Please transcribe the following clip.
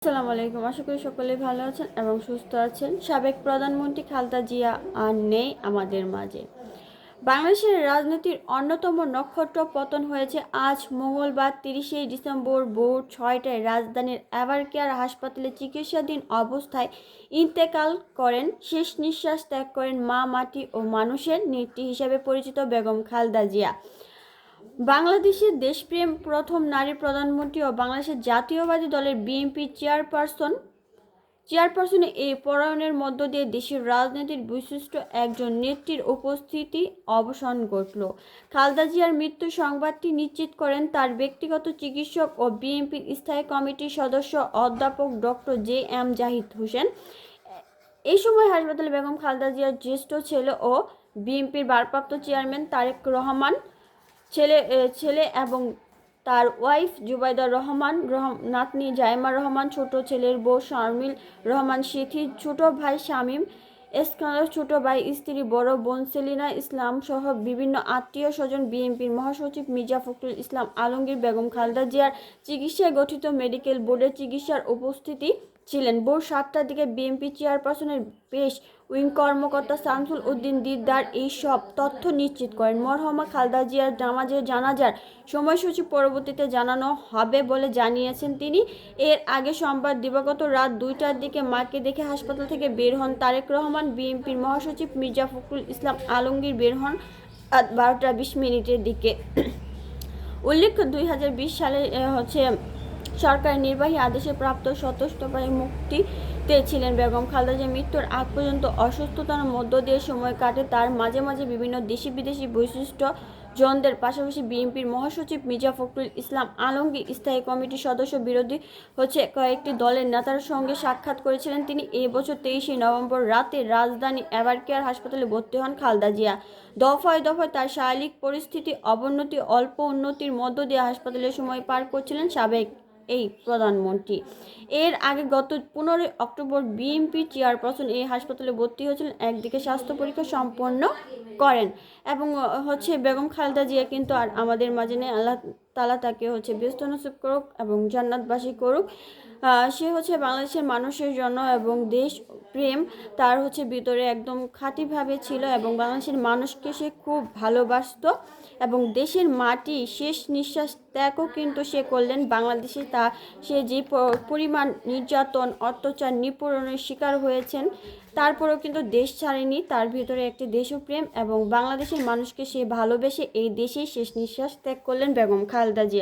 আসসালামু আলাইকুম। আশা করি সকলেই ভালো আছেন এবং সুস্থ আছেন। সাবেক প্রধানমন্ত্রী খালেদা জিয়া আর নেই আমাদের মাঝে। বাংলাদেশের রাজনীতির অন্যতম নক্ষত্র পতন হয়েছে আজ মঙ্গলবার 30শে ডিসেম্বর ভোর 6টায় রাজধানীর এভারকেয়ার হাসপাতালে চিকিৎসাধীন অবস্থায় ইন্তেকাল করেন। শেষ নিঃশ্বাস ত্যাগ করেন মা, মাটি ও মানুষের নেত্রী হিসেবে পরিচিত বেগম খালেদা জিয়া। বাংলাদেশের দেশপ্রেম প্রথম নারী প্রধানমন্ত্রী ও বাংলাদেশের জাতীয়বাদী দলের বিএনপি চেয়ারপারসন এই পরায়ণের মধ্য দিয়ে দেশের রাজনীতির বিশিষ্ট একজন নেত্রীর উপস্থিতি অবসান ঘটল। খালেদা জিয়ার মৃত্যু সংবাদটি নিশ্চিত করেন তার ব্যক্তিগত চিকিৎসক ও বিএনপির স্থায়ী কমিটির সদস্য অধ্যাপক ডক্টর JM জাহিদ হোসেন। এই সময় হাসপাতালে বেগম খালেদা জিয়ার জ্যেষ্ঠ ছেলে ও বিএনপির ভারপ্রাপ্ত চেয়ারম্যান তারেক রহমান, ছেলে এবং তার ওয়াইফ জুবাইদা রহমান, নাতনি জাইমা রহমান, ছোট ছেলের বউ শারমিল রহমান সিথি, ছোট ভাই শামীম এসকান্দর, ছোট ভাই স্ত্রী, বড় বোন সেলিনা ইসলাম সহ বিভিন্ন আত্মীয় স্বজন, বিএনপির মহাসচিব মির্জা ফখরুল ইসলাম আলমগীর বেগম খালেদা জিয়ার চিকিৎসায় গঠিত মেডিকেল বোর্ডের চিকিৎসার উপস্থিতি ছিলেন। ভোর 7টার দিকে বিএনপি চেয়ারপারসনের পেশ উইং কর্মকর্তা শামসুল উদ্দিন দিদার এই সব তথ্য নিশ্চিত করেন। মরহুমা খালেদা জিয়ার জানাজার সময়সূচি পরবর্তীতে জানানো হবে বলে জানিয়েছেন তিনি। এর আগে সোমবার দিবাগত রাত 2টার দিকে মাকে দেখে হাসপাতাল থেকে বের হন তারেক রহমান। বিএনপির মহাসচিব মির্জা ফখরুল ইসলাম আলমগীর বের হন 12টা20 দিকে। উল্লেখ্য 2020 সালে সরকারের নির্বাহী আদেশে প্রাপ্ত সতর্কতায় মুক্তিতে ছিলেন বেগম খালেদা জিয়া। মৃত্যুর আগ পর্যন্ত অসুস্থতার মধ্য দিয়ে সময় কাটে তার। মাঝে মাঝে বিভিন্ন দেশি বিদেশি বৈশিষ্ট্য জনদের পাশাপাশি বিএনপির মহাসচিব মির্জা ফখরুল ইসলাম আলমগীর, স্থায়ী কমিটির সদস্য, বিরোধী কয়েকটি দলের নেতার সঙ্গে সাক্ষাৎ করেছিলেন তিনি। এই বছর 23শে নভেম্বর রাতে রাজধানী এভারকেয়ার হাসপাতালে ভর্তি হন খালেদা জিয়া। দফায় দফায় তার শারীরিক পরিস্থিতি অবনতি, অল্প উন্নতির মধ্য দিয়ে হাসপাতালে সময় পার করছিলেন সাবেক এই প্রধানমন্ত্রী। এর আগে গত 15 অক্টোবর বিএনপি চেয়ারপারসন এই হাসপাতালে ভর্তি হয়েছিলেন। একদিকে স্বাস্থ্য পরীক্ষা সম্পন্ন করেন এবং বেগম খালেদা জিয়া কিন্তু আর আমাদের মাঝে নেই। আল্লাহ তাআলা তাকে ব্যস্ত নসিব করুক এবং জান্নাতবাসী করুক। সে বাংলাদেশের মানুষের জন্য এবং দেশ প্রেম তার ভিতরে একদম খাঁটিভাবে ছিল এবং বাংলাদেশের মানুষকে সে খুব ভালোবাসত এবং দেশের মাটি শেষ নিঃশ্বাস ত্যাগও কিন্তু সে করলেন বাংলাদেশে। সে যে পরিমাণ নির্যাতন, অত্যাচার, নিপীড়নের শিকার হয়েছেন তারপরেও কিন্তু দেশ ছাড়েনি। তার ভিতরে একটি দেশপ্রেম এবং বাংলাদেশের মানুষকে সে ভালোবেসে এই দেশেই শেষ নিঃশ্বাস ত্যাগ করলেন বেগম খালেদা জিয়া।